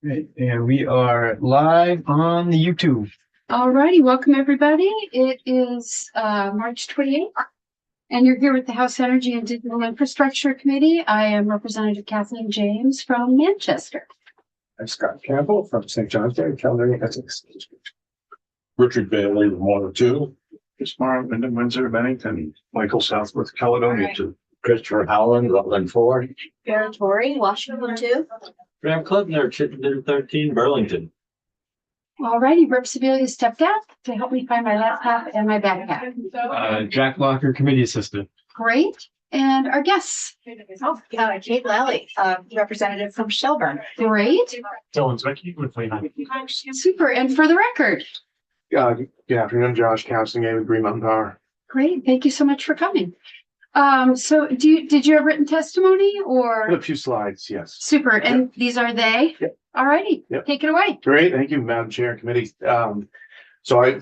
Right, and we are live on the YouTube. All righty, welcome everybody. It is March 28th, and you're here with the House Energy and Digital Infrastructure Committee. I am Representative Kathleen James from Manchester. I'm Scott Campbell from St. John's Day, Caledonia, Essex. Richard Bailey, 102. Smart, Wyndham, Windsor, Bennington, Michael Southworth, Caledonia, 2. Christopher Howland, Rutland 4. Sarah Torrey, Washington 2. Graham Klubner, Chittenden 13, Burlington. All righty, Rep. Sebelia stepped out to help me find my laptop and my backpack. Jack Locker, Committee Assistant. Great. And our guests. Kate Lally, representative from Shelburne. Great. Dylan Zwicky with Super. And for the record. Good afternoon, Josh Castingay with Green Mountain Power. Great. Thank you so much for coming. So did you have written testimony or? A few slides, yes. Super. And these are they? Yep. All righty. Yep. Take it away. Great, thank you, Madam Chair and Committee. So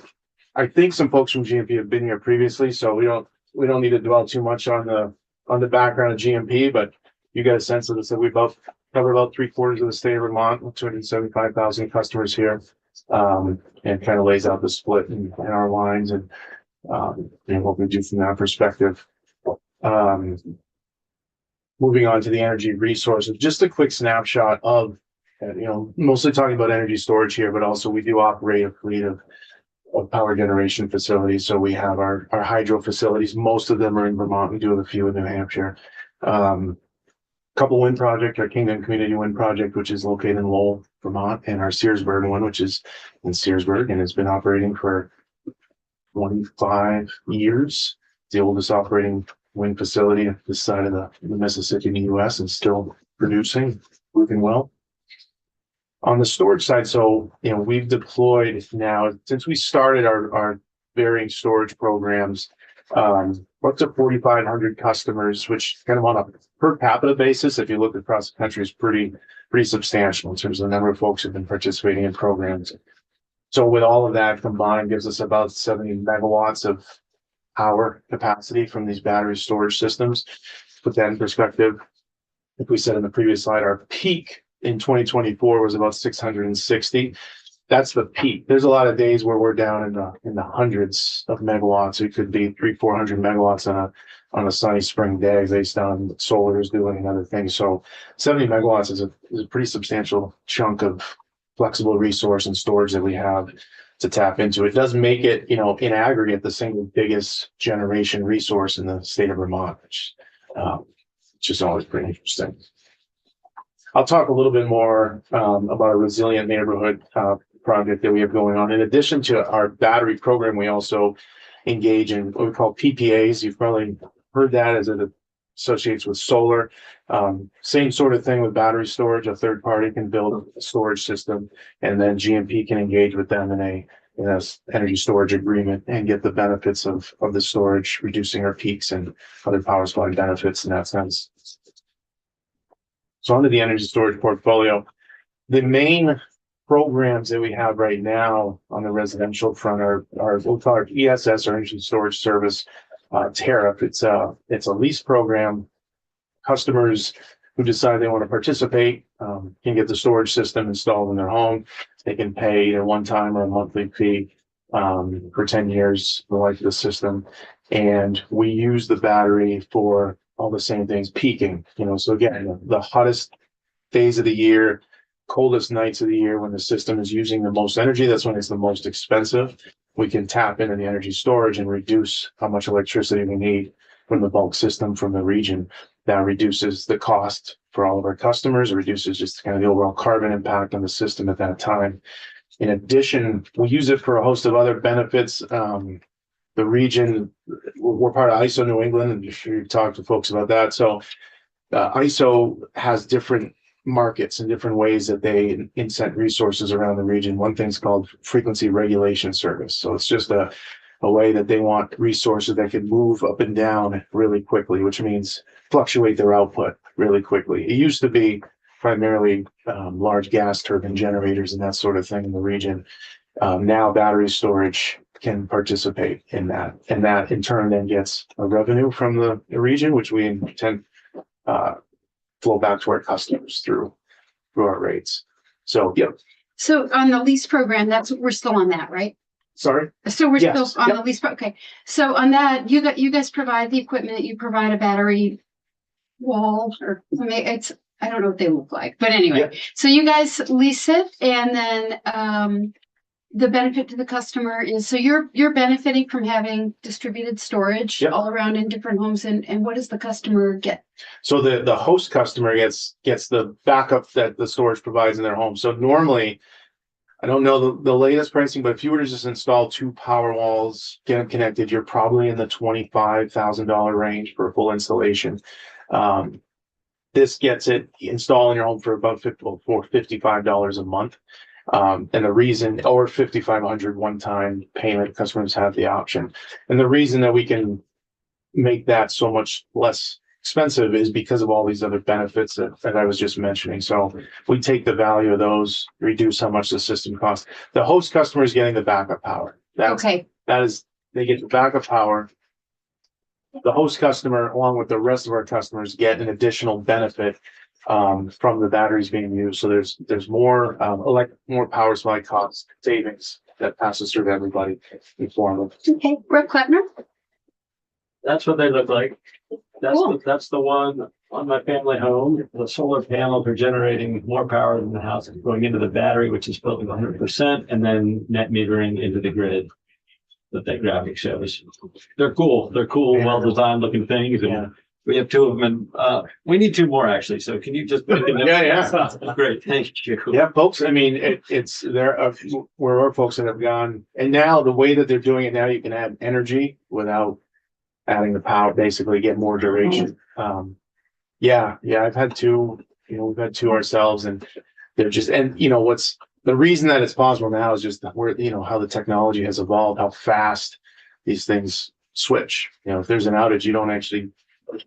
I think some folks from GMP have been here previously, so we don't need to dwell too much on the background of GMP, but you get a sense of this, that we cover about 3/4 of the state of Vermont with 275,000 customers here. And kind of lays out the split in our lines and what we do from that perspective. Moving on to the energy resources, just a quick snapshot of, mostly talking about energy storage here, but also we do operate a fleet of power generation facilities. So we have our hydro facilities. Most of them are in Vermont. We do have a few in New Hampshire. Couple wind project, our Kingdom Community Wind Project, which is located in Lowell, Vermont, and our Searsburg one, which is in Searsburg and has been operating for 25 years. It's the oldest operating wind facility at this side of the Mississippi in the US and still producing, working well. On the storage side, so we've deployed now since we started our varying storage programs, up to 4,500 customers, which kind of on a per capita basis, if you look across the country, is pretty substantial in terms of the number of folks who've been participating in programs. So with all of that combined, gives us about 70 megawatts of power capacity from these battery storage systems. Put that in perspective, if we said in the previous slide, our peak in 2024 was about 660. That's the peak. There's a lot of days where we're down in the hundreds of megawatts. It could be 300-400 megawatts on a sunny spring day based on what solar is doing and other things. So 70 megawatts is a pretty substantial chunk of flexible resource and storage that we have to tap into. It does make it, in aggregate, the single biggest generation resource in the state of Vermont, which is always pretty interesting. I'll talk a little bit more about a resilient neighborhood project that we have going on. In addition to our battery program, we also engage in what we call PPAs. You've probably heard that as it associates with solar. Same sort of thing with battery storage. A third party can build a storage system, and then GMP can engage with them in a energy storage agreement and get the benefits of the storage, reducing our peaks and other power supply benefits in that sense. So onto the energy storage portfolio. The main programs that we have right now on the residential front are we'll call it ESS, or Energy Storage Service tariff. It's a lease program. Customers who decide they want to participate can get the storage system installed in their home. They can pay either one time or a monthly fee for 10 years, the life of the system. And we use the battery for all the same things, peaking, so again, the hottest days of the year, coldest nights of the year, when the system is using the most energy, that's when it's the most expensive. We can tap into the energy storage and reduce how much electricity we need from the bulk system from the region. That reduces the cost for all of our customers. It reduces just kind of the overall carbon impact on the system at that time. In addition, we use it for a host of other benefits. The region, we're part of ISO New England, and I'm sure you've talked to folks about that. So ISO has different markets and different ways that they incent resources around the region. One thing's called frequency regulation service. So it's just a way that they want resources that can move up and down really quickly, which means fluctuate their output really quickly. It used to be primarily large gas turbine generators and that sort of thing in the region. Now battery storage can participate in that, and that in turn then gets a revenue from the region, which we intend flow back to our customers through our rates. So, yeah, So on the lease program, we're still on that, right? sorry. So we're Yes, still on yep. the lease, okay. So on that, you guys provide the equipment, you provide a battery wall, or, I mean, I don't know what they look like, but anyway. Yep. So you guys lease it, and then, the benefit to the customer is, so you're benefiting from having distributed storage Yep. all around in different homes, and what does the customer get? So the host customer gets the backup that the storage provides in their home. So normally, I don't know the latest pricing, but if you were to just install 2 power walls, get them connected, you're probably in the $25,000 range for a full installation. This gets it installed in your home for about $55 a month. And the reason, or 5,500 one-time payment, customers have the option. And the reason that we can make that so much less expensive is because of all these other benefits that I was just mentioning. So we take the value of those, reduce how much the system costs. The host customer is getting the backup power. Okay, They get the backup power. The host customer, along with the rest of our customers, get an additional benefit from the batteries being used. So there's more more power supply cost savings that passes through to everybody in form of. okay. Rep. Kleppner? That's what they look like. Cool. That's the one on my family home. The solar panels are generating more power than the house is going into the battery, which is filled with 100%, and then net metering into the grid that graphic shows. They're cool. They're cool, Yeah. well-designed looking things. And Yeah. we have 2 of them, and we need 2 more actually. So can you just pick them up? Yeah. Great, thank you. Yeah, folks. I mean, it's there are folks that have gone, and now the way that they're doing it now, you can add energy without adding the power. Basically, get more duration. Yeah. I've had 2. We've had 2 ourselves, and they're just, and what's the reason that it's possible now is just how the technology has evolved, how fast these things switch. If there's an outage, you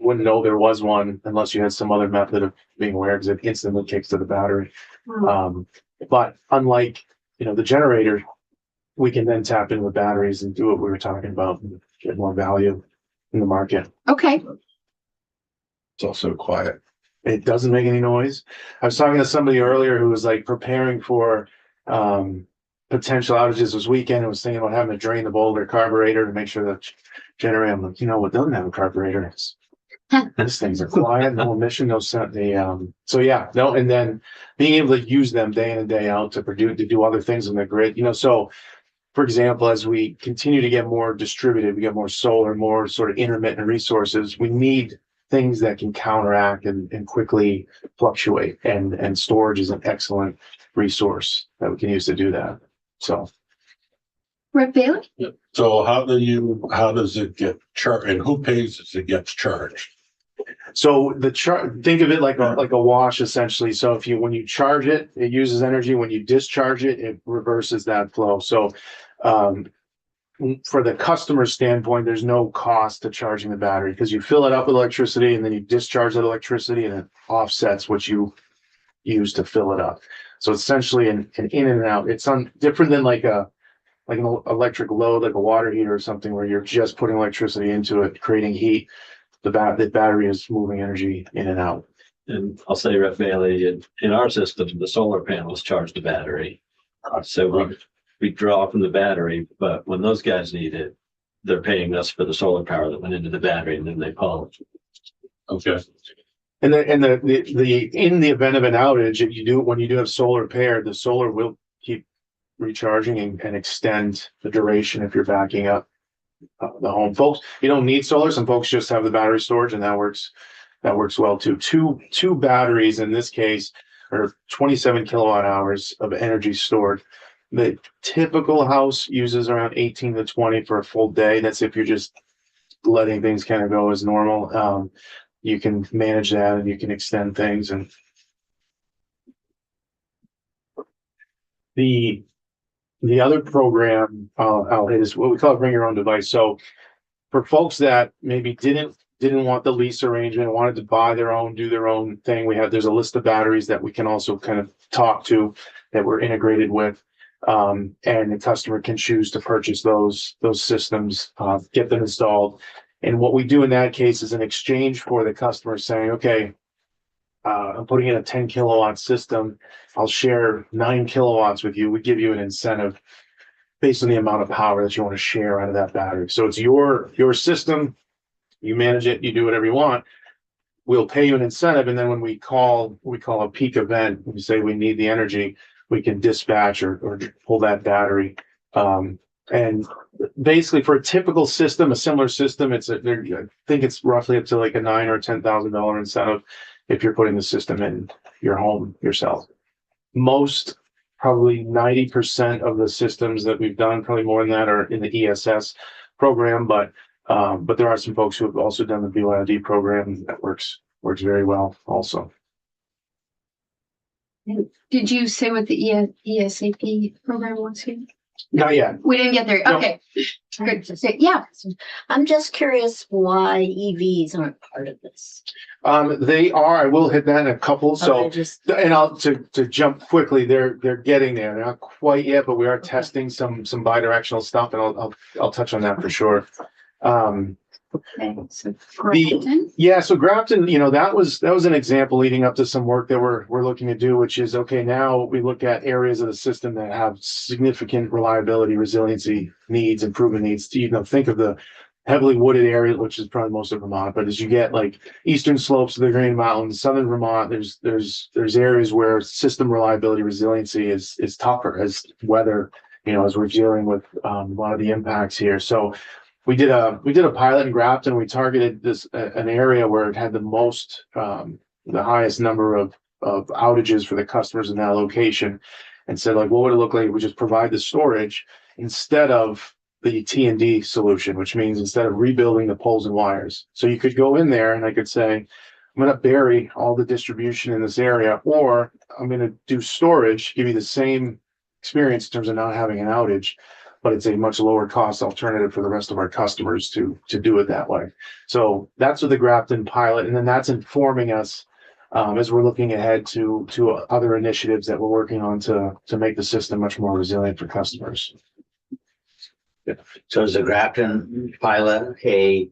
wouldn't know there was one unless you had some other method of being aware, because it instantly kicks to the battery. But unlike, the generator, we can then tap into the batteries and do what we were talking about and get more value in the market. Okay, It's also quiet. It doesn't make any noise. I was talking to somebody earlier who was like preparing for potential outages this weekend and was thinking about having to drain the boulder carburetor to make sure that generator. I'm like, what doesn't have a carburetor? These things are quiet, no emission, no scent. So yeah, no, and then being able to use them day in and day out to do other things in the grid. So for example, as we continue to get more distributed, we get more solar, more sort of intermittent resources, we need things that can counteract and quickly fluctuate. And storage is an excellent resource that we can use to do that. So. Rep. Bailey? So how does it get charged, and who pays as it gets charged? So think of it like a wash essentially. So when you charge it, it uses energy. When you discharge it, it reverses that flow. So for the customer standpoint, there's no cost to charging the battery because you fill it up with electricity and then you discharge that electricity and it offsets what you use to fill it up. So essentially an in and out. It's different than like an electric load, like a water heater or something where you're just putting electricity into it, creating heat. The battery is moving energy in and out. And I'll say, Rep. Bailey, in our system, the solar panels charge the battery. So we draw from the battery, but when those guys need it, they're paying us for the solar power that went into the battery, and then they pull. Okay. And in the event of an outage, when you do have solar paired, the solar will keep recharging and extend the duration if you're backing up the home. Folks, you don't need solar. Some folks just have the battery storage, and that works well too. Two batteries in this case are 27 kilowatt hours of energy stored. The typical house uses around 18 to 20 for a full day. That's if you're just letting things kind of go as normal. You can manage that and you can extend things. And the other program I'll hit is what we call bring your own device. So for folks that maybe didn't want the lease arrangement, wanted to buy their own, do their own thing, there's a list of batteries that we can also kind of talk to that we're integrated with. And the customer can choose to purchase those systems, get them installed. And what we do in that case is in exchange for the customer saying, okay, I'm putting in a 10 kilowatt system. I'll share 9 kilowatts with you. We give you an incentive based on the amount of power that you want to share out of that battery. So it's your system. You manage it. You do whatever you want. We'll pay you an incentive, and then when we call a peak event, we say we need the energy, we can dispatch or pull that battery. And basically, for a typical system, a similar system, I think it's roughly up to like a $9,000 or $10,000 incentive if you're putting the system in your home yourself. Most, probably 90% of the systems that we've done, probably more than that, are in the ESS program, but there are some folks who have also done the BYOD program that works very well also. Did you say what the ESAP program was here? Not yet. We didn't get there. No. Okay. Good. Yeah. I'm just curious why EVs aren't part of this. They are. I will hit that in a couple. So, and I'll to jump quickly. They're getting there. They're not quite yet, but we are testing some bidirectional stuff, and I'll touch on that for sure. Okay. So Grafton. So Grafton, that was an example leading up to some work that we're looking to do, which is okay. Now we look at areas of the system that have significant reliability, resiliency needs, improvement needs. Think of the heavily wooded area, which is probably most of Vermont. But as you get like eastern slopes of the Green Mountains, southern Vermont, there's areas where system reliability, resiliency is tougher as weather. As we're dealing with a lot of the impacts here. So we did a pilot in Grafton. We targeted an area where it had the highest number of outages for the customers in that location, and said, like, what would it look like if we just provide the storage instead of the T&D solution, which means instead of rebuilding the poles and wires. So you could go in there and I could say, I'm going to bury all the distribution in this area, or I'm going to do storage, give you the same experience in terms of not having an outage, but it's a much lower cost alternative for the rest of our customers to do it that way. So that's with the Grafton pilot, and then that's informing us as we're looking ahead to other initiatives that we're working on to make the system much more resilient for customers. So is the Grafton pilot a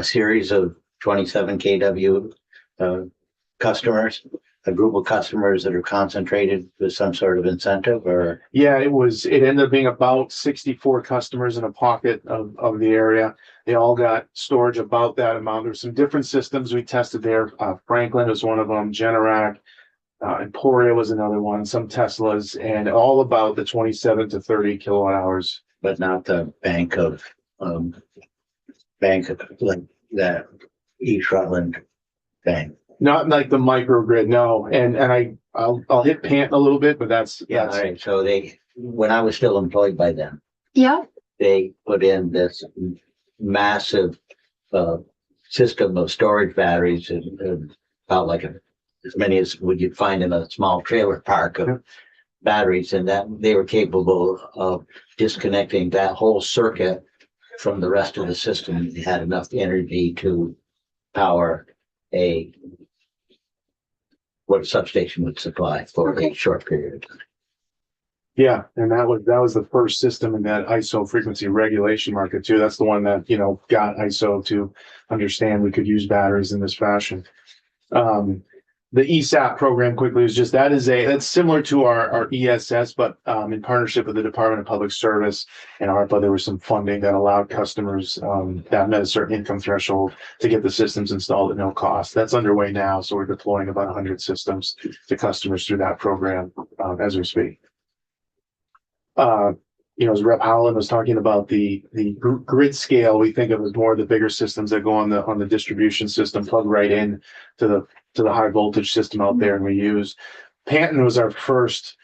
series of 27 kW customers? A group of customers that are concentrated with some sort of incentive, or? Yeah, it ended up being about 64 customers in a pocket of the area. They all got storage about that amount. There's some different systems we tested there. Franklin was one of them, Generac, Emporia was another one, some Teslas, and all about the 27 to 30 kilowatt hours. But not the bank of like that East Rutland bank. Not like the microgrid, no. And I'll hit Pant a little bit, but that's All right. So when I was still employed by them, Yeah. they put in this massive system of storage batteries, and about like as many as you'd find in a small trailer park of batteries, and that they were capable of disconnecting that whole circuit from the rest of the system. They had enough energy to power what a substation would supply for a short period of time. Yeah, and that was the first system in that ISO frequency regulation market too. That's the one that got ISO to understand we could use batteries in this fashion. The ESAP program quickly is just that's similar to our ESS, but in partnership with the Department of Public Service and ARPA, there was some funding that allowed customers that met a certain income threshold to get the systems installed at no cost. That's underway now, so we're deploying about 100 systems to customers through that program as we speak. As Rep Howland was talking about the grid scale, we think of as more of the bigger systems that go on the distribution system, plug right in to the high voltage system out there, and we use. Panton was our first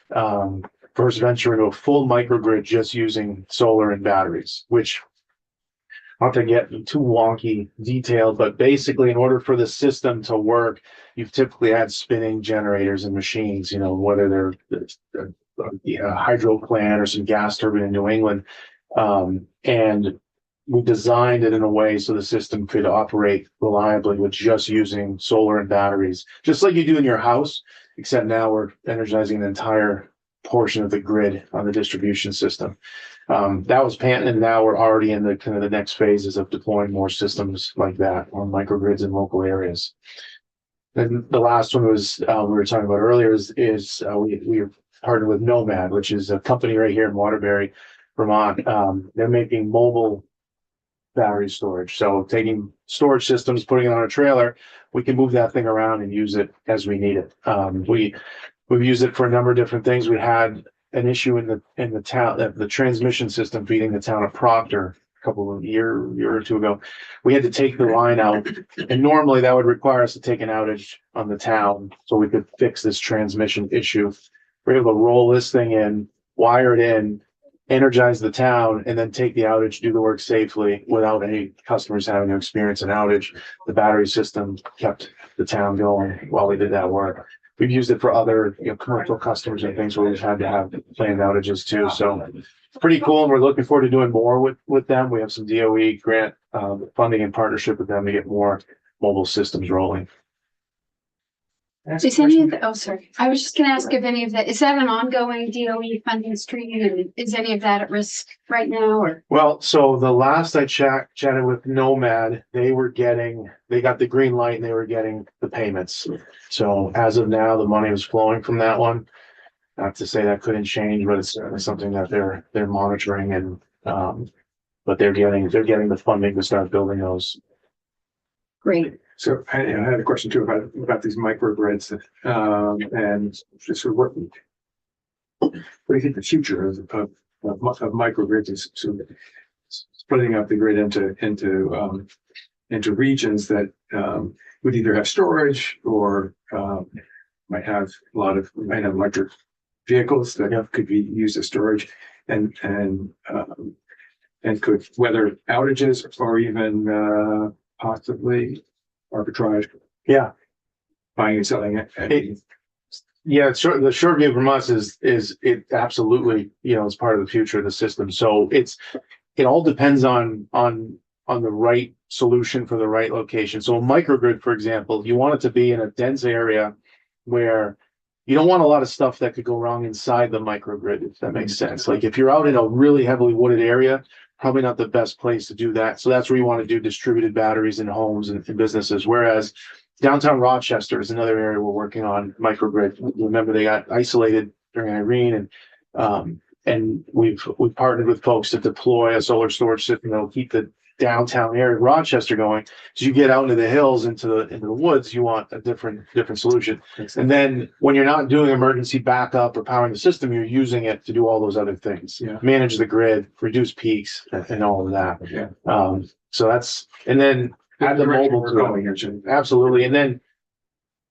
venture into a full microgrid just using solar and batteries, which not to get too wonky detailed, but basically in order for the system to work, you've typically had spinning generators and machines, whether they're a hydro plant or some gas turbine in New England. And we designed it in a way so the system could operate reliably with just using solar and batteries, just like you do in your house, except now we're energizing the entire portion of the grid on the distribution system. That was patented, and now we're already in the kind of the next phases of deploying more systems like that on microgrids in local areas. And the last one was we were talking about earlier is we partnered with Nomad, which is a company right here in Waterbury, Vermont. They're making mobile battery storage. So taking storage systems, putting it on a trailer, we can move that thing around and use it as we need it. We've used it for a number of different things. We had an issue in the town, the transmission system feeding the town of Proctor a couple of year or two ago. We had to take the line out, and normally that would require us to take an outage on the town so we could fix this transmission issue. We're able to roll this thing in, wire it in, energize the town, and then take the outage, do the work safely without any customers having to experience an outage. The battery system kept the town going while we did that work. We've used it for other, commercial customers and things where we've had to have planned outages too. So it's pretty cool. And we're looking forward to doing more with them. We have some DOE grant funding in partnership with them to get more mobile systems rolling. Is any of the, oh, sorry. I was just gonna ask if any of that, is that an ongoing DOE funding stream, and is any of that at risk right now, or? Well, so the last I chatted with Nomad, they got the green light and they were getting the payments. So as of now, the money was flowing from that one. Not to say that couldn't change, but it's certainly something that they're monitoring, and but they're getting the funding to start building those. Great. So I had a question too about these microgrids, and just sort of what do you think the future of microgrids is? So splitting up the grid into regions that would either have storage or might have electric vehicles that could be used as storage, and could weather outages or even possibly arbitrage. Yeah. Buying and selling it. Yeah, the short view from us is it absolutely, is part of the future of the system. So it all depends on the right solution for the right location. So a microgrid, for example, you want it to be in a dense area where you don't want a lot of stuff that could go wrong inside the microgrid, if that makes sense. Like if you're out in a really heavily wooded area, probably not the best place to do that. So that's where you want to do distributed batteries in homes and businesses. Whereas downtown Rochester is another area we're working on microgrid. Remember, they got isolated during Irene, and we've partnered with folks to deploy a solar storage system that'll keep the downtown area of Rochester going. As you get out into the hills, into the woods, you want a different solution. And then when you're not doing emergency backup or powering the system, you're using it to do all those other things. Yeah. Manage the grid, reduce peaks, and all of that. Yeah. So that's, and then add the mobile to it. Absolutely. And then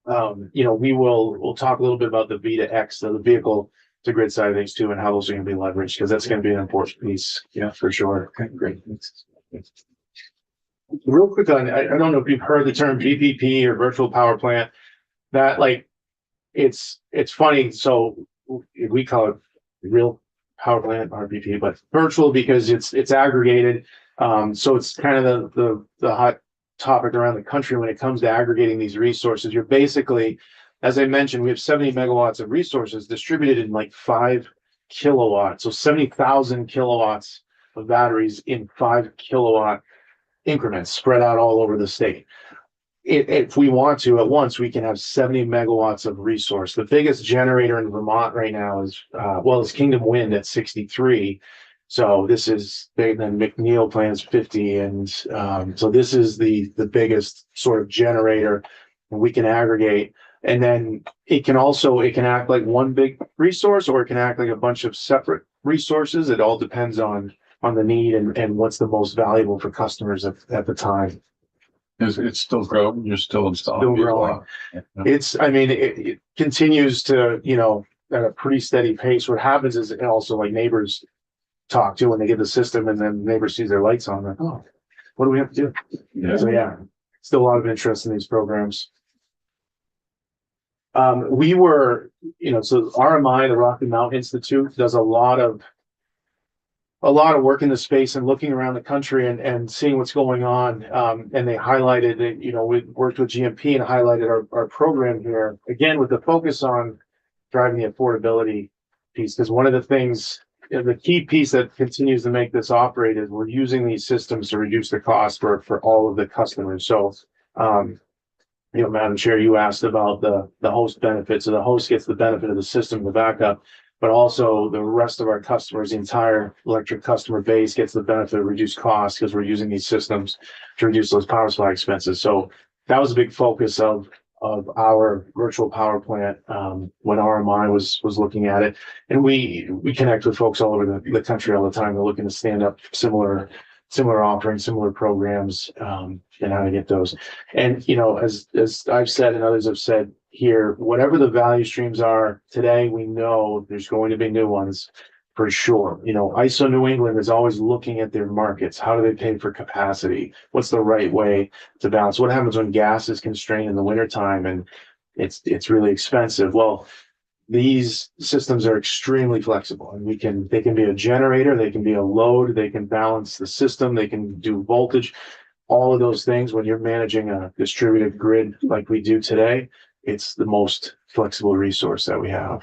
we'll talk a little bit about the V2X, so the vehicle to grid side of things too, and how those are going to be leveraged, because that's going to be an important piece. Yeah, for sure. Okay, great. Thanks. Real quick on, I don't know if you've heard the term VPP or virtual power plant. That it's funny. So we call it real power plant RPP, but virtual because it's aggregated. So it's kind of the hot topic around the country when it comes to aggregating these resources. You're basically, as I mentioned, we have 70 megawatts of resources distributed in 5 kilowatts. So 70,000 kilowatts of batteries in 5 kilowatt increments spread out all over the state. If we want to, at once, we can have 70 megawatts of resource. The biggest generator in Vermont right now is Kingdom Wind at 63. So this is bigger than McNeil plans 50. And so this is the biggest sort of generator, and we can aggregate. And then it can act like one big resource, or it can act like a bunch of separate resources. It all depends on the need and what's the most valuable for customers at the time. It's still growing. You're still installing. Still growing. It continues to, at a pretty steady pace. What happens is it also neighbors talk to when they get the system, and then the neighbor sees their lights on. Like, oh, what do we have to do? Yeah. So still a lot of interest in these programs. We were, so RMI, the Rocky Mountain Institute, does a lot of work in the space and looking around the country and seeing what's going on. And they highlighted that, we worked with GMP and highlighted our program here, again, with the focus on driving the affordability piece, because one of the things, the key piece that continues to make this operate is we're using these systems to reduce the cost for all of the customers. So, Madam Chair, you asked about the host benefits. So the host gets the benefit of the system, the backup, but also the rest of our customers, the entire electric customer base gets the benefit of reduced costs because we're using these systems to reduce those power supply expenses. So that was a big focus of our virtual power plant when RMI was looking at it. And we connect with folks all over the country all the time. They're looking to stand up similar offerings, similar programs, and how to get those. And, as I've said and others have said here, whatever the value streams are today, we know there's going to be new ones for sure. ISO New England is always looking at their markets. How do they pay for capacity? What's the right way to balance? What happens when gas is constrained in the wintertime and it's really expensive? Well, these systems are extremely flexible, and they can be a generator, they can be a load, they can balance the system, they can do voltage, all of those things. When you're managing a distributed grid like we do today, it's the most flexible resource that we have.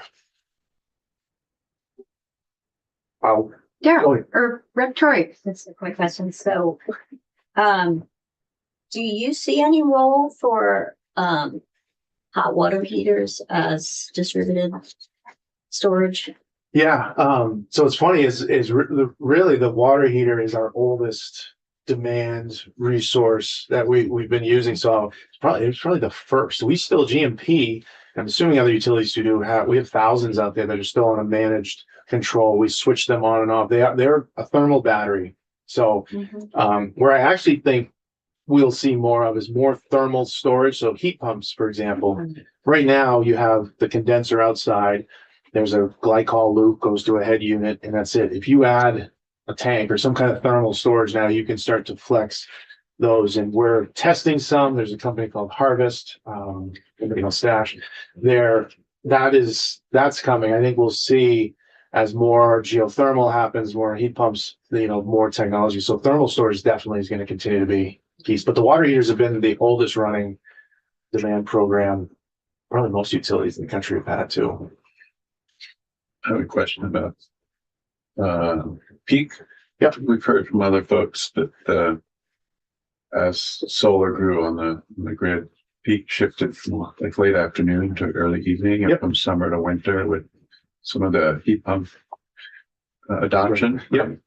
Daryl or Rep Troy. That's a quick question. So, do you see any role for hot water heaters as distributed storage? Yeah. So it's funny really the water heater is our oldest demand resource that we've been using. So it's probably the first. We still GMP. I'm assuming other utilities do we have thousands out there that are still on a managed control. We switch them on and off. They're a thermal battery. So where I actually think we'll see more of is more thermal storage. So heat pumps, for example. Right now you have the condenser outside. There's a glycol loop goes to a head unit, and that's it. If you add a tank or some kind of thermal storage now, you can start to flex those. And we're testing some. There's a company called Harvest, Stash. That's coming. I think we'll see as more geothermal happens, more heat pumps, more technology. So thermal storage definitely is going to continue to be piece, but the water heaters have been the oldest running demand program. Probably most utilities in the country have had too. I have a question about peak. Yep. We've heard from other folks that as solar grew on the grid, peak shifted from like late afternoon to early evening, and from summer to winter with some of the heat pump adoption. Yep.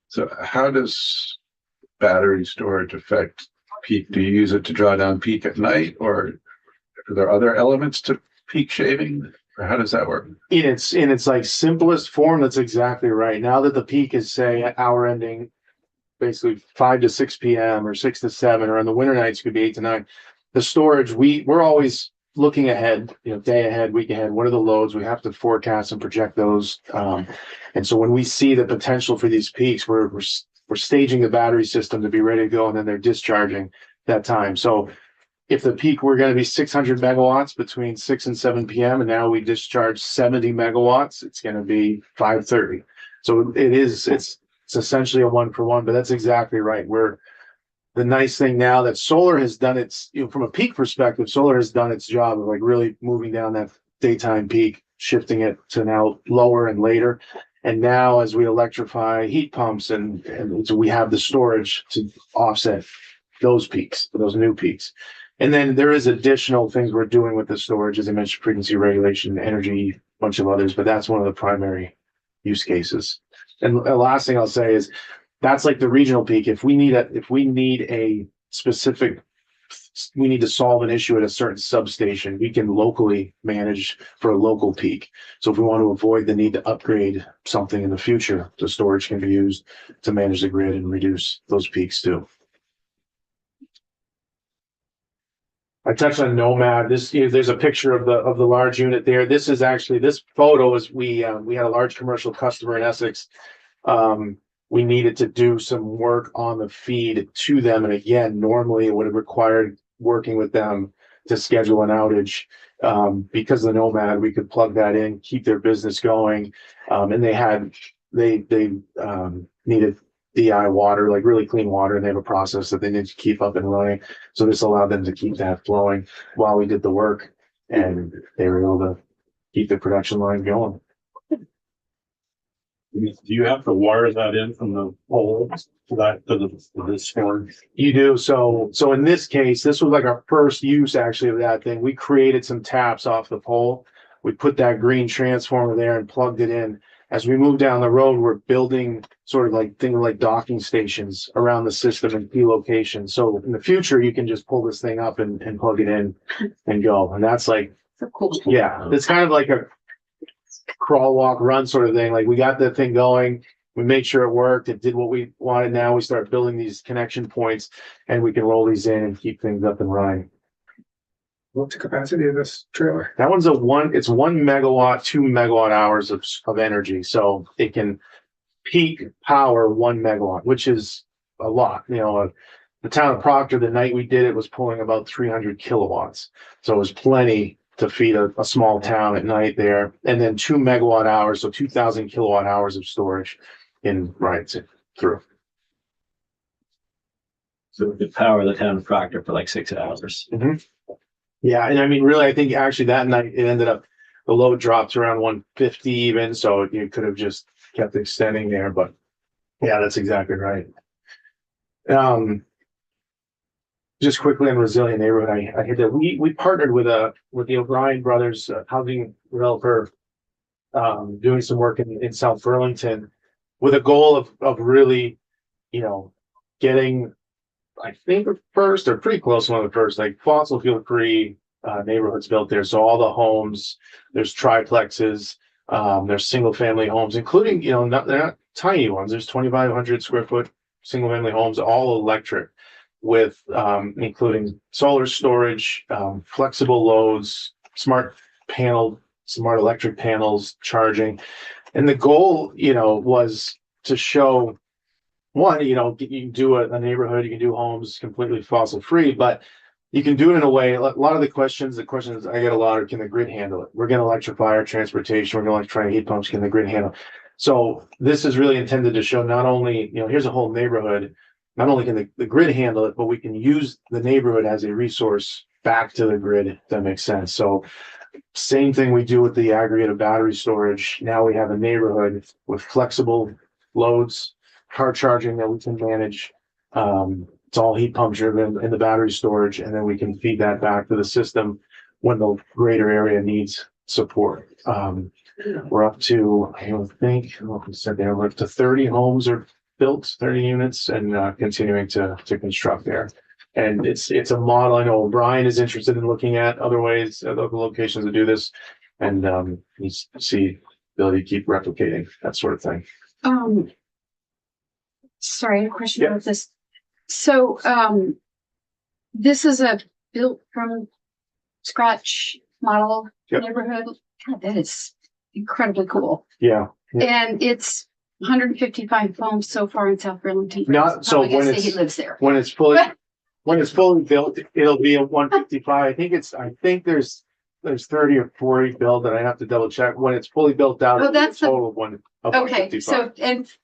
So how does battery storage affect peak? Do you use it to draw down peak at night, or are there other elements to peak shaving? Or how does that work? In its like simplest form, that's exactly right. Now that the peak is say at hour ending, basically 5 to 6 p.m. or 6 to 7, or on the winter nights could be 8 to 9. The storage, we're always looking ahead, day ahead, week ahead. What are the loads? We have to forecast and project those. And so when we see the potential for these peaks, we're staging the battery system to be ready to go, and then they're discharging that time. So if the peak were going to be 600 megawatts between 6 and 7 p.m., and now we discharge 70 megawatts, it's going to be 5:30. So it's essentially a 1-for-1, but that's exactly right. The nice thing now that solar has done its, from a peak perspective, solar has done its job of like really moving down that daytime peak, shifting it to now lower and later. And now as we electrify heat pumps and so we have the storage to offset those peaks, those new peaks. And then there is additional things we're doing with the storage, as I mentioned, frequency regulation, energy, a bunch of others, but that's one of the primary use cases. And the last thing I'll say is that's like the regional peak. If we need to solve an issue at a certain substation, we can locally manage for a local peak. So if we want to avoid the need to upgrade something in the future, the storage can be used to manage the grid and reduce those peaks too. I touched on Nomad. There's a picture of the large unit there. This photo is we had a large commercial customer in Essex. We needed to do some work on the feed to them, and again, normally it would have required working with them to schedule an outage. Because of the Nomad, we could plug that in, keep their business going, and they needed DI water, like really clean water, and they have a process that they need to keep up and running. So this allowed them to keep that flowing while we did the work, and they were able to keep the production line going. Do you have to wire that in from the pole to the storage? You do. So in this case, this was like our first use actually of that thing. We created some taps off the pole. We put that green transformer there and plugged it in. As we move down the road, we're building sort of like things like docking stations around the system in key locations. So in the future, you can just pull this thing up and plug it in and go. And that's like, So cool. yeah, it's kind of like a crawl, walk, run sort of thing. Like we got the thing going. We made sure it worked. It did what we wanted. Now we start building these connection points and we can roll these in and keep things up and running. What's the capacity of this trailer? That one's it's 1 megawatt, 2 megawatt hours of energy. So it can peak power 1 megawatt, which is a lot. You know, the town of Proctor, the night we did it, was pulling about 300 kilowatts. So it was plenty to feed a small town at night there. And then 2 megawatt hours, so 2,000 kilowatt hours of storage in right through. So it could power the town of Proctor for like 6 hours. Yeah, and I mean, really, I think actually that night it ended up the load dropped to around 150 even, so you could have just kept extending there. But yeah, that's exactly right. Just quickly on resilient neighborhood, I heard that we partnered with the O'Brien brothers housing developer, doing some work in South Burlington with a goal of really, you know, getting, I think first or pretty close to one of the first, like fossil fuel free neighborhoods built there. So all the homes, there's triplexes, there's single family homes, including, you know, they're not tiny ones. There's 2,500 square foot single family homes, all electric, with including solar storage, flexible loads, smart electric panels, charging. And the goal, you know, was to show one, you know, you can do a neighborhood, you can do homes completely fossil free, but you can do it in a way. A lot of the questions I get a lot are, can the grid handle it? We're going to electrify our transportation. We're going to electrify heat pumps. Can the grid handle it? So this is really intended to show not only, you know, here's a whole neighborhood. Not only can the grid handle it, but we can use the neighborhood as a resource back to the grid, if that makes sense. So same thing we do with the aggregate of battery storage. Now we have a neighborhood with flexible loads, car charging that we can manage. It's all heat pump driven in the battery storage, and then we can feed that back to the system when the greater area needs support. We're up to, I don't think, I don't know if we said there, we're up to 30 homes are built, 30 units, and continuing to construct there. And it's a model. I know Brian is interested in looking at other ways, other locations to do this, and he's see ability to keep replicating that sort of thing. Sorry, a question about this. So, this is a built from scratch model neighborhood. God, that is incredibly cool. Yeah. And it's 155 homes so far in South Burlington. Not so I guess when he lives there. when it's fully built, it'll be a 155. I think there's 30 or 40 built that I have to double check. When it's fully built out, Oh, that's a total of one of Okay, 155.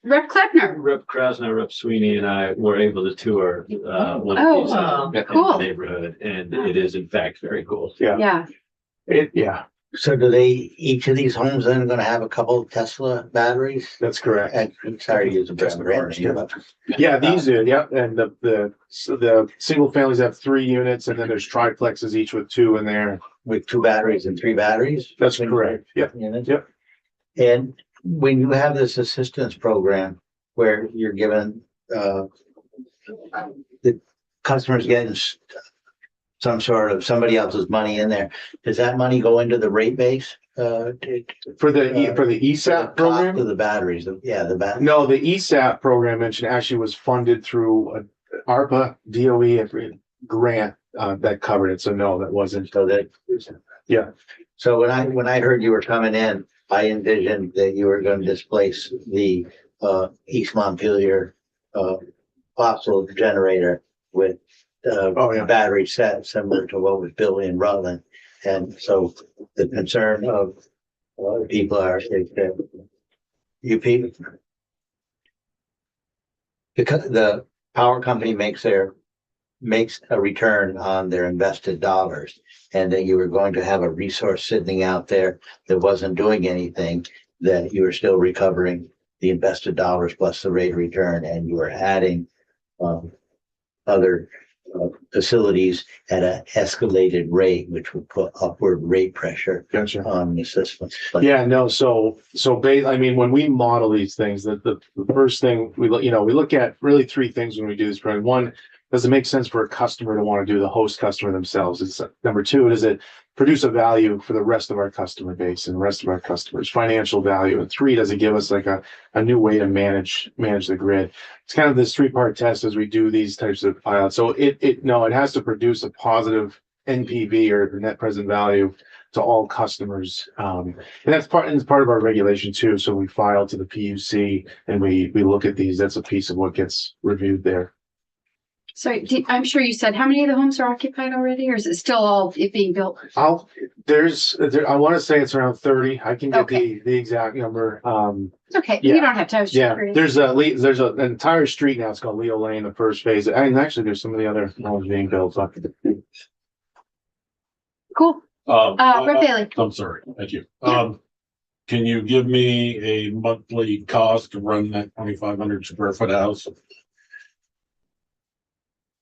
Rep Kleppner. Rep Krasner, Rep Sweeney, and I were able to tour one Oh, of these in cool. the neighborhood, and it is in fact very cool. Yeah. Yeah, So do each of these homes then gonna have a couple of Tesla batteries? that's correct. And I'm sorry to use a brand name, but Yeah, these are, and the single families have 3 units, and then there's triplexes each with 2 in there. with 2 batteries and 3 batteries? That's correct. Yep. Units? Yep. And when you have this assistance program where you're given, the customers getting some sort of somebody else's money in there, does that money go into the rate base? For the ESAP program? To the batteries, the batteries. No, the ESAP program mentioned actually was funded through a ARPA DOE grant that covered it. So no, that wasn't. So that, Yeah. so when I heard you were coming in, I envisioned that you were going to displace the East Montpelier fossil generator with battery set similar to what was built in Rutland. And so the concern of a lot of people are that you people, because the power company makes a return on their invested dollars, and that you were going to have a resource sitting out there that wasn't doing anything, that you are still recovering the invested dollars plus the rate of return, and you are adding other facilities at an escalated rate, which would put upward rate pressure Gotcha. on the system. Yeah, no, I mean, when we model these things, the first thing we look at really three things when we do this program. One, does it make sense for a customer to want to do the host customer themselves? It's number two, does it produce a value for the rest of our customer base and the rest of our customers, financial value? And three, does it give us like a new way to manage the grid? It's kind of this three-part test as we do these types of pilots. So it has to produce a positive NPV or net present value to all customers. And it's part of our regulation too. So we file to the PUC and we look at these. That's a piece of what gets reviewed there. So I'm sure you said, how many of the homes are occupied already, or is it still all being built? I want to say it's around 30. I can get Okay. the exact number. Okay, yeah. you don't have to. I was just Yeah, curious. there's an entire street now. It's called Leo Lane, the first phase. And actually there's some of the other homes being built up. Cool. Brett Bailey. I'm sorry, thank you. Yeah. Can you give me a monthly cost to run that 2,500 square foot house?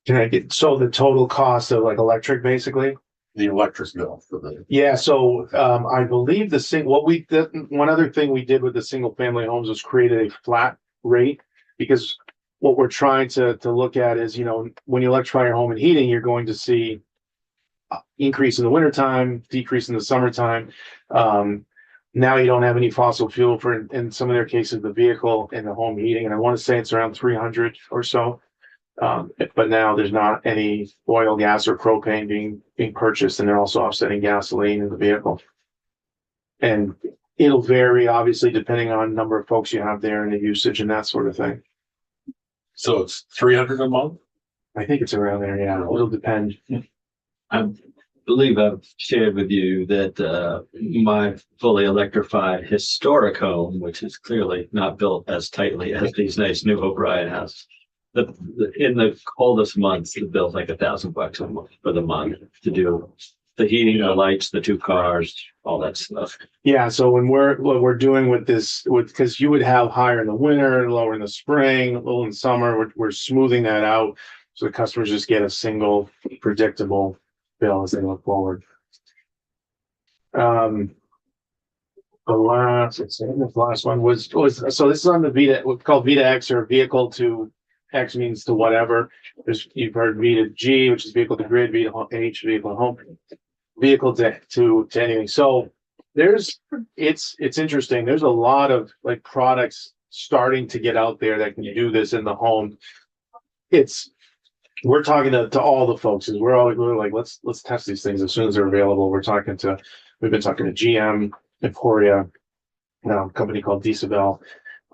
Can I get, so the total cost of like electric basically? The electric bill for the, Yeah, so I believe one other thing we did with the single family homes was created a flat rate, because what we're trying to look at is, when you electrify your home and heating, you're going to see increase in the wintertime, decrease in the summertime. Now you don't have any fossil fuel for, in some of their cases, the vehicle and the home heating, and I want to say it's around 300 or so. But now there's not any oil, gas, or propane being purchased, and they're also offsetting gasoline in the vehicle. And it'll vary, obviously, depending on number of folks you have there and the usage and that sort of thing. so it's 300 a month? I think it's around there, yeah. It'll depend. I believe I've shared with you that my fully electrified historic home, which is clearly not built as tightly as these nice new O'Brien houses. In the coldest months, the bill's like $1,000 a month for the month to do the heating, the lights, the two cars, all that stuff. Yeah, so what we're doing with this, because you would have higher in the winter, lower in the spring, a little in summer, we're smoothing that out so the customers just get a single predictable bill as they look forward. The last one was so this is on the Vita, what's called Vita X, or vehicle to X means to whatever. You've heard Vita G, which is vehicle to grid, Vita H, vehicle to home, vehicle to anything. So it's interesting. There's a lot of like products starting to get out there that can do this in the home. We're talking to all the folks, and we're like, let's test these things as soon as they're available. We've been talking to GM, Emporia, a company called Decibel.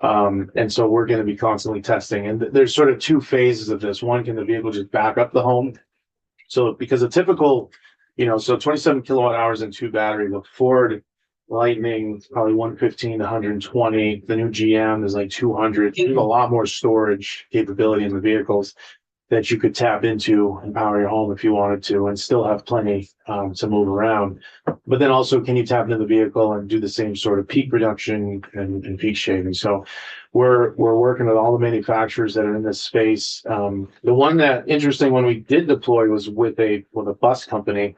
And so we're going to be constantly testing, and there's sort of two phases of this. One, can the vehicle just back up the home? So because a typical, so 27 kilowatt hours and 2 batteries, the Ford Lightning, probably 115 to 120. The new GM is like 200. There's a lot more storage capability in the vehicles that you could tap into and power your home if you wanted to, and still have plenty to move around. But then also, can you tap into the vehicle and do the same sort of peak reduction and peak shaving? So we're working with all the manufacturers that are in this space. The one interesting one we did deploy was with a bus company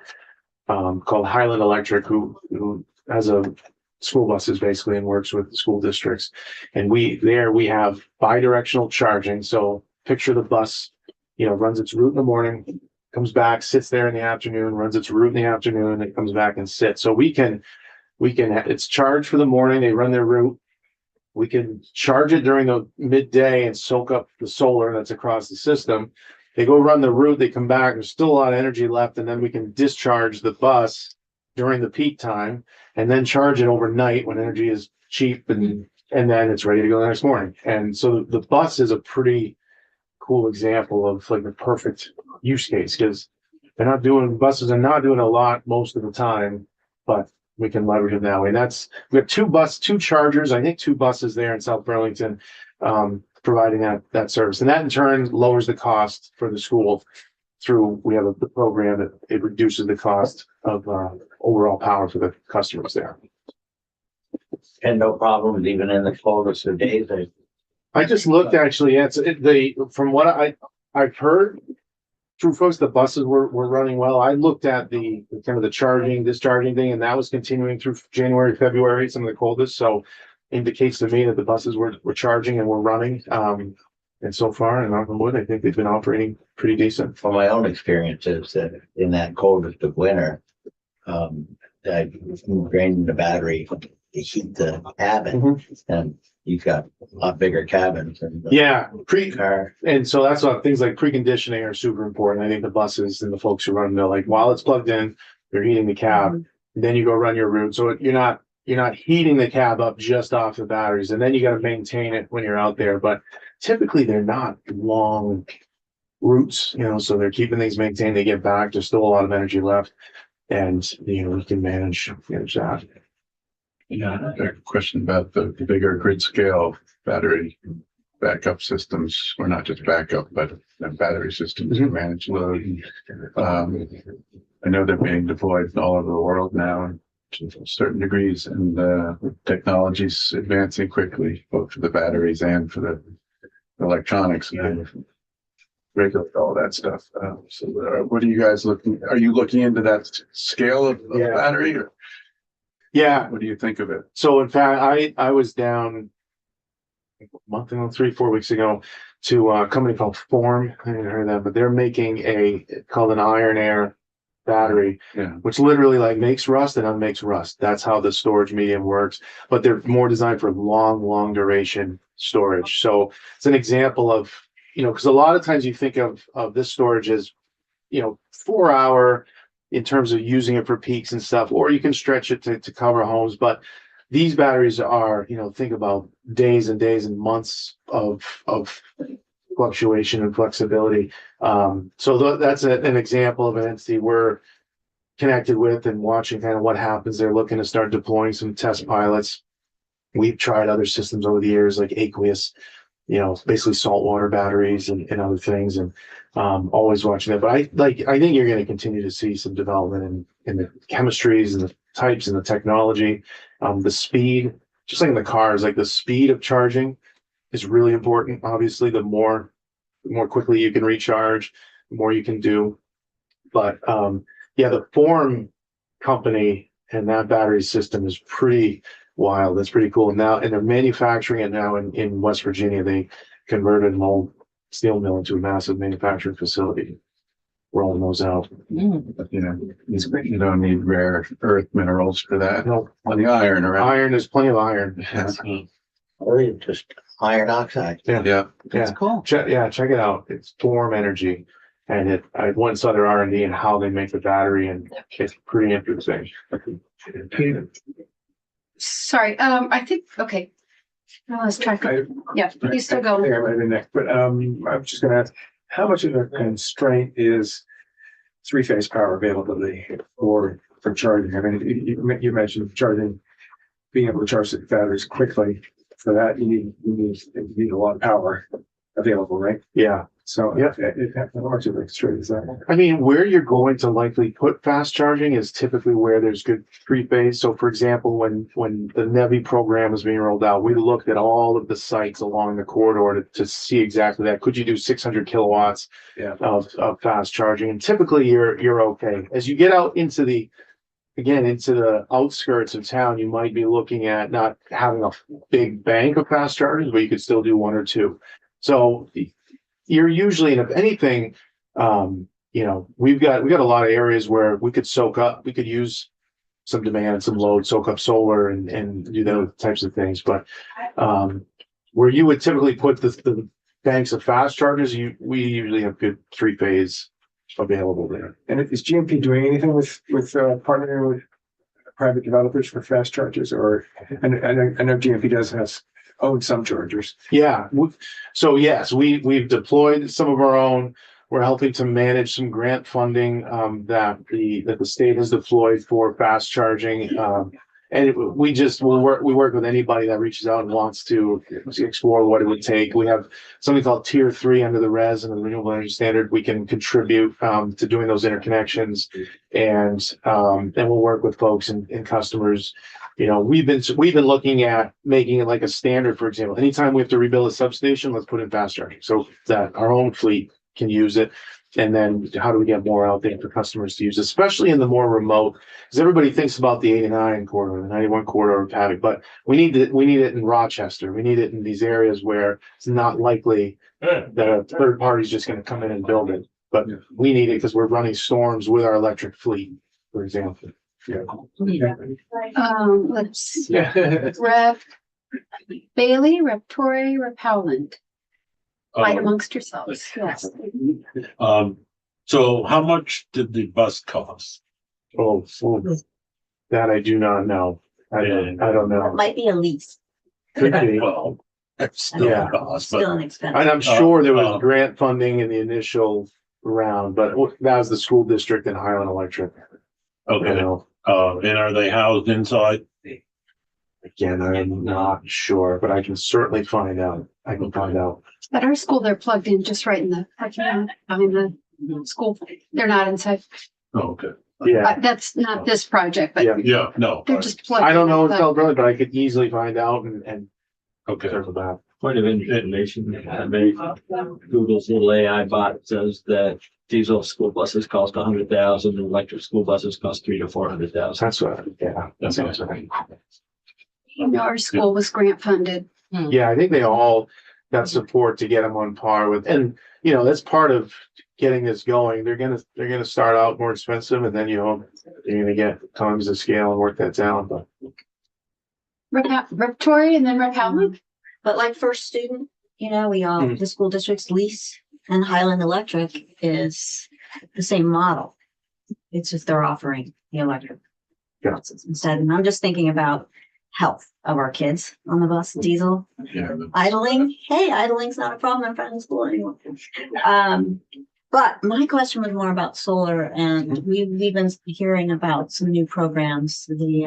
called Highland Electric, who has a school buses basically and works with school districts. And we have bi-directional charging. So picture the bus, runs its route in the morning, comes back, sits there in the afternoon, runs its route in the afternoon, and comes back and sits. So it's charged for the morning. They run their route. We can charge it during the midday and soak up the solar that's across the system. They go run the route. They come back. There's still a lot of energy left, and then we can discharge the bus during the peak time, and then charge it overnight when energy is cheap, and then it's ready to go the next morning. And so the bus is a pretty cool example of like the perfect use case, because buses are not doing a lot most of the time, but we can leverage it that way. We have two chargers, I think 2 buses there in South Burlington, providing that service. And that in turn lowers the cost for the school we have the program that it reduces the cost of overall power for the customers there. and no problems even in the coldest of days. I just looked actually, from what I've heard, through folks, the buses were running well. I looked at the kind of the charging, discharging thing, and that was continuing through January, February, some of the coldest. So indicates to me that the buses were charging and were running. And so far, and knock on wood, I think they've been operating pretty decent. From my own experiences, that in that coldest of winter, I drained the battery to heat the cabin, and you've got a lot bigger cabins. And Yeah, car. and so that's what things like preconditioning are super important. I think the buses and the folks who run, they're like, while it's plugged in, they're heating the cab. Then you go run your route. So you're not heating the cab up just off the batteries, and then you got to maintain it when you're out there. But typically they're not long routes, so they're keeping things maintained. They get back. There's still a lot of energy left, and we can manage that. Yeah, a question about the bigger grid scale battery backup systems, or not just backup, but battery systems to manage load. I know they're being deployed all over the world now to certain degrees, and technology's advancing quickly, both for the batteries and for the electronics. And regulate all that stuff. So what are you guys looking? Are you looking into that scale of battery? Or? Yeah. What do you think of it? So in fact, I was down a month ago, 3-4 weeks ago, to a company called Form. I didn't hear that, but they're making called an iron air battery, which literally like makes rust and unmakes rust. That's how the storage medium works. But they're more designed for long duration storage. So it's an example of, because a lot of times you think of this storage as, 4 hour in terms of using it for peaks and stuff, or you can stretch it to cover homes. But these batteries are, think about days and days and months of fluctuation and flexibility. So that's an example of an entity we're connected with and watching kind of what happens. They're looking to start deploying some test pilots. We've tried other systems over the years, like aqueous, basically saltwater batteries and other things, and always watching that. But I think you're going to continue to see some development in the chemistries and the types and the technology, the speed, just like in the cars, like the speed of charging is really important. Obviously, the more quickly you can recharge, the more you can do. But the Form company and that battery system is pretty wild. That's pretty cool. Now, and they're manufacturing it now in West Virginia. They converted an old steel mill into a massive manufacturing facility, rolling those out. You don't need rare earth minerals for that. No, Plenty of iron around. there's plenty of iron. Or just iron oxide. Yeah. That's cool. Check it out. It's Form Energy. And I went and saw their R&D and how they make the battery, and it's pretty interesting. Sorry, I think, okay. I lost track of, you still go. But I'm just gonna ask, how much of a constraint is three-phase power availability for charging? I mean, you mentioned charging, being able to charge the batteries quickly. For that, you need a lot of power available, right? Yeah. So how much of a constraint is that? I mean, where you're going to likely put fast charging is typically where there's good three-phase. So for example, when the NEVI program was being rolled out, we looked at all of the sites along the corridor to see exactly that. Could you do 600 kilowatts of fast charging? And typically you're okay. As you get out into the outskirts of town, you might be looking at not having a big bank of fast chargers, but you could still do one or two. So you're usually, and if anything, we've got a lot of areas where we could use some demand, some load, soak up solar and do those types of things. But where you would typically put the banks of fast chargers, we usually have good three-phase available there. And is GMP doing anything with partnering with private developers for fast chargers? Or I know GMP own some chargers. Yeah. So yes, we've deployed some of our own. We're helping to manage some grant funding that the state has deployed for fast charging. And we work with anybody that reaches out and wants to explore what it would take. We have something called Tier 3 under the RES and the Renewable Energy Standard. We can contribute to doing those interconnections, and we'll work with folks and customers. You know, we've been looking at making it like a standard. For example, anytime we have to rebuild a substation, let's put in fast charging so that our own fleet can use it. And then how do we get more out there for customers to use, especially in the more remote? Because everybody thinks about the 89 corridor, the 91 corridor of Paddock, but we need it in Rochester. We need it in these areas where it's not likely that a third party is just going to come in and build it. But we need it because we're running storms with our electric fleet, for example. Let's see. Rep Bailey, Rep Torrey, Rep Howland. Fight amongst yourselves. Yes. So how much did the bus cost? Oh, that I do not know. I don't know. That might be a lease, Could be. Well, that's still Yeah. a cost, still but an expense. And I'm sure there was Uh, grant funding in the initial round, but that was the school district and Highland Electric. You okay. know, And are they housed inside? again, I'm not sure, but I can certainly find out. At our school, they're plugged in just right in the parking lot behind the school. They're not inside. Oh, okay. Yeah, That's not this project, but Yeah. Yeah, no. they're just plugged. I don't know in. if they'll really, but I could easily find out and Okay. circle back. Point of information, Google's little AI bot says that diesel school buses cost 100,000 and electric school buses cost 300 to 400,000. That's what, yeah, that sounds right. You know, our school was grant funded. Yeah, I think they all got support to get them on par with, and you know, that's part of getting this going. They're gonna start out more expensive, and then you hope you're gonna get economies of scale and work that down. But Rep Torrey and then Rep Howland. But like first student, you know, we all, the school district's lease and Highland Electric is the same model. It's just they're offering the electric Yeah. buses instead. And I'm just thinking about health of our kids on the bus, diesel, Yeah. idling. Hey, idling's not a problem in front of the school anymore. But my question was more about solar, and we've been hearing about some new programs, the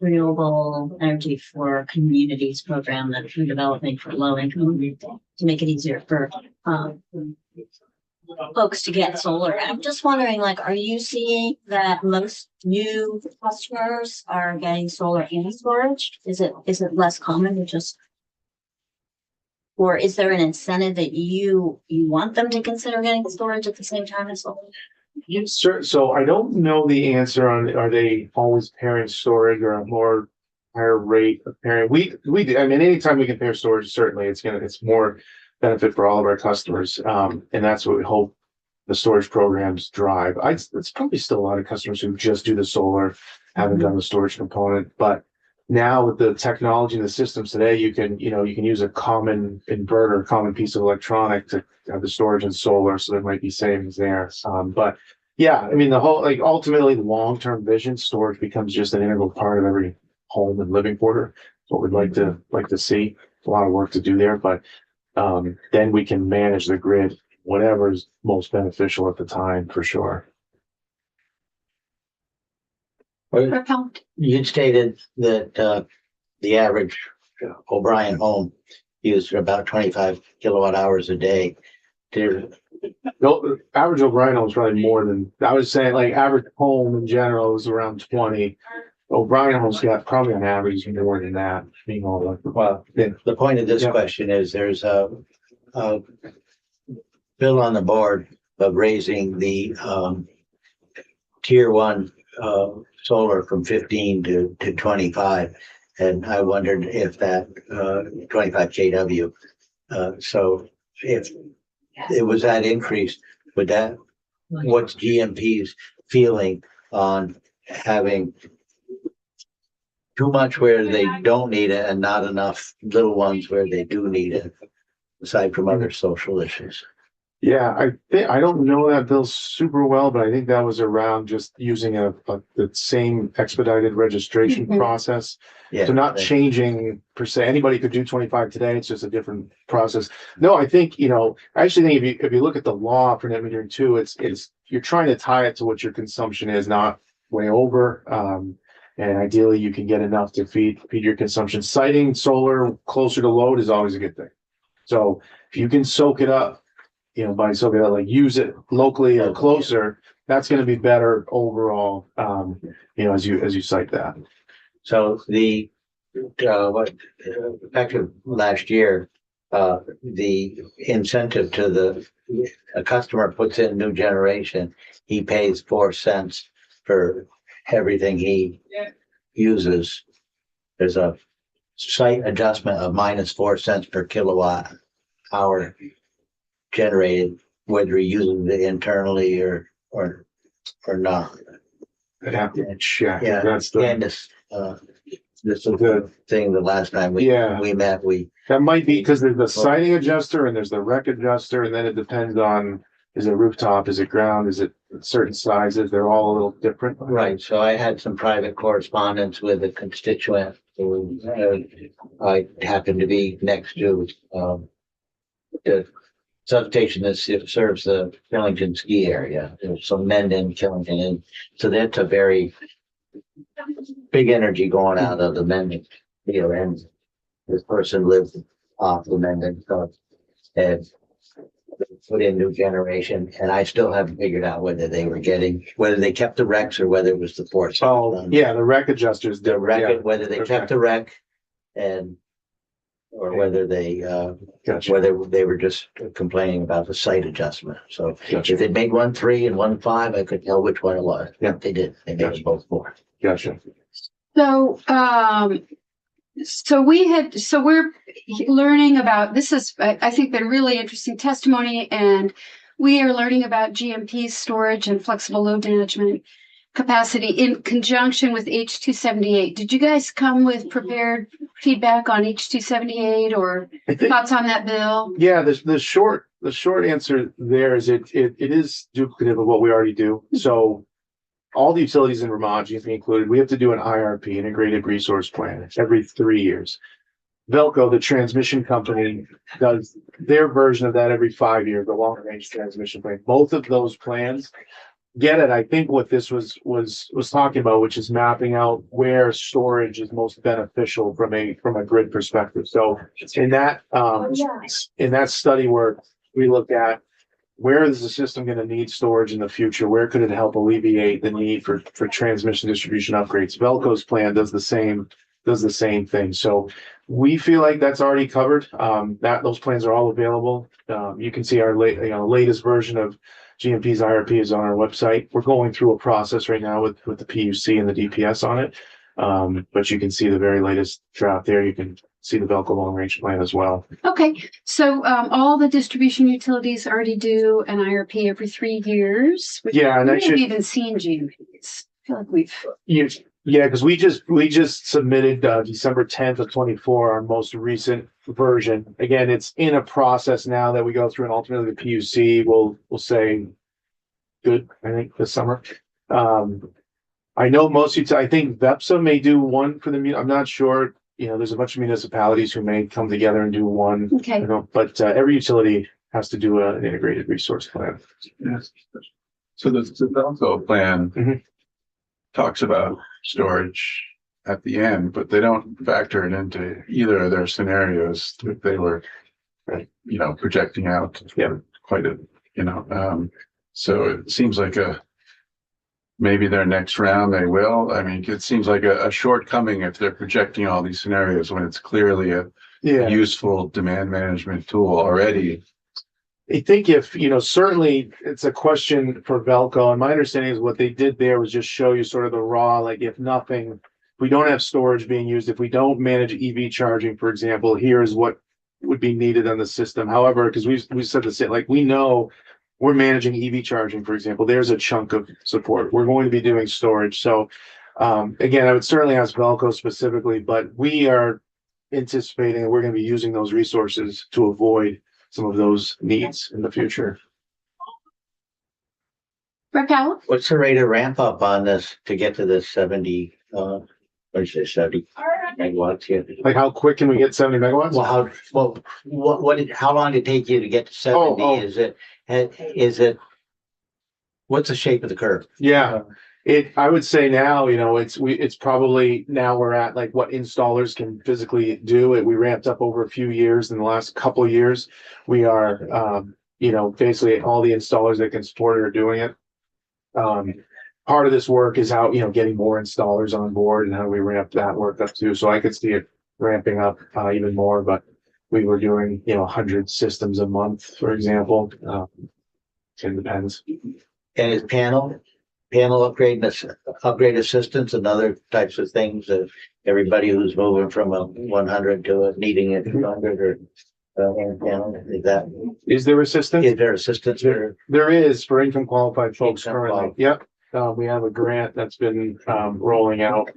renewable energy for communities program that we're developing for low income to make it easier for folks to get solar. I'm just wondering, like, are you seeing that most new customers are getting solar and storage? Is it less common to just, or is there an incentive that you want them to consider getting storage at the same time as solar? so I don't know the answer on, are they always pairing storage or a more higher rate of pairing? We do. I mean, anytime we can pair storage, certainly it's more benefit for all of our customers. And that's what we hope the storage programs drive. It's probably still a lot of customers who just do the solar, haven't done the storage component, but now with the technology and the systems today, you can use a common inverter, common piece of electronic to have the storage and solar. So there might be savings there. But yeah, I mean, the whole, like, ultimately long-term vision, storage becomes just an integral part of every home and living quarter. What we'd like to see. A lot of work to do there, but then we can manage the grid, whatever's most beneficial at the time, for sure. Rep Howland. You stated that the average O'Brien home used about 25 kilowatt hours a day. No, average O'Brien home is probably more than, I was saying, like, average home in general is around 20. O'Brien homes got probably on average more than that, being all electric. Well, the point of this Yeah. question is there's a bill on the board of raising the tier 1 solar from 15 to 25. And I wondered if that 25 kW. So if it was that increase, what's GMP's feeling on having too much where they don't need it and not enough little ones where they do need it, aside from other social issues? Yeah, I don't know that bill super well, but I think that was around just using the same expedited registration process. Yeah. So not changing per se. Anybody could do 25 today. It's just a different process. No, I think, I actually think if you look at the law for net metering too, it's you're trying to tie it to what your consumption is, not way over. And ideally, you can get enough to feed your consumption. Siting solar closer to load is always a good thing. So if you can soak it up, by soaking it up, like use it locally or closer, that's going to be better overall. As you cite that. So effective last year, the incentive to a customer puts in new generation, he pays 4 cents for everything he uses. There's a slight adjustment of -4 cents per kilowatt hour generated, whether he uses it internally or not. I'd have to check. Yeah, That's and this is a good thing. The last time we met, that might be because there's the sighting adjuster and there's the rec adjuster, and then it depends on, is it rooftop, is it ground, is it certain sizes? They're all a little different. Right. So I had some private correspondence with a constituent who I happened to be next to the substation that serves the Killington ski area. There's some Mendon, Killington, and so that's a very big energy going out of the Mendon, and this person lived off the Mendon, so and put in new generation, and I still haven't figured out whether they kept the recs or whether it was the force. Oh, yeah, the rec adjusters, Whether they kept the rec or whether they Gotcha. whether they were just complaining about the site adjustment. So Gotcha. if it made 1 3 and 1 5, I could tell which one it was. Yeah. They did. They made Gotcha. it both 4. Gotcha. So, we're learning about, this is, I think, been really interesting testimony, and we are learning about GMP storage and flexible load management capacity in conjunction with H278. Did you guys come with prepared feedback on H278 or thoughts on that bill? Yeah, the short answer there is it is duplicative of what we already do. So all the utilities in Vermont, GMP included, we have to do an IRP, integrated resource plan, every 3 years. Velco, the transmission company, does their version of that every 5 years, the long range transmission plan. Both of those plans get it. I think what this was talking about, which is mapping out where storage is most beneficial from a grid perspective. So in that study where we looked at where is the system going to need storage in the future, where could it help alleviate the need for transmission distribution upgrades, Velco's plan does the same thing. So we feel like that's already covered. Those plans are all available. You can see our latest version of GMP's IRP is on our website. We're going through a process right now with the PUC and the DPS on it. But you can see the very latest draft there. You can see the Velco long range plan as well. Okay, so all the distribution utilities already do an IRP every 3 years. Yeah, and we haven't even seen GMPs. I feel like we've. Yeah, because we just submitted December 10th of 24, our most recent version. Again, it's in a process now that we go through, and ultimately the PUC will say good, I think, this summer. I know I think VEPSA may do one for I'm not sure. There's a bunch of municipalities who may come together and do one. Okay. But every utility has to do an integrated resource plan. Yes. So the Velco plan talks about storage at the end, but they don't factor it into either of their scenarios that they were, projecting out quite a, so it seems like maybe their next round they will. I mean, it seems like a shortcoming if they're projecting all these scenarios when it's clearly a useful demand management tool already. I think certainly it's a question for Velco, and my understanding is what they did there was just show you sort of the raw, like if we don't have storage being used, if we don't manage EV charging, for example, here's what would be needed on the system. However, because we said the same, like we know we're managing EV charging, for example, there's a chunk of support. We're going to be doing storage. So again, I would certainly ask Velco specifically, but we are anticipating that we're going to be using those resources to avoid some of those needs in the future. Raquel? What's the rate of ramp up on this to get to the 70 megawatts here? Like how quick can we get 70 megawatts? How long did it take you to get to 70? Is it what's the shape of the curve? Yeah, I would say now, it's probably now we're at like what installers can physically do. We ramped up over a few years. In the last couple of years, we are, basically all the installers that can support it are doing it. Part of this work is how, getting more installers on board and how we ramp that work up too. So I could see it ramping up, even more, but we were doing, 100 systems a month, for example. It depends. And is panel upgrade assistance and other types of things that everybody who's moving from a 100 to a needing a 200 or panel, Is there assistance? is there assistance for? There is for income qualified folks Income currently. qualified. Yep. We have a grant that's been rolling out,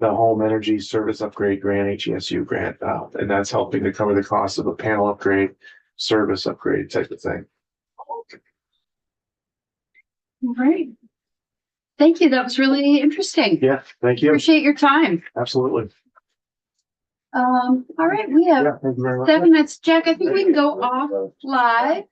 the Home Energy Service Upgrade Grant, HESU grant, and that's helping to cover the cost of a panel upgrade, service upgrade type of thing. All right. Thank you. That was really interesting. Yeah, thank you. Appreciate your time. Absolutely. All right, we have Yeah, thank you very much. 7 minutes. Jack, I think we can go off live.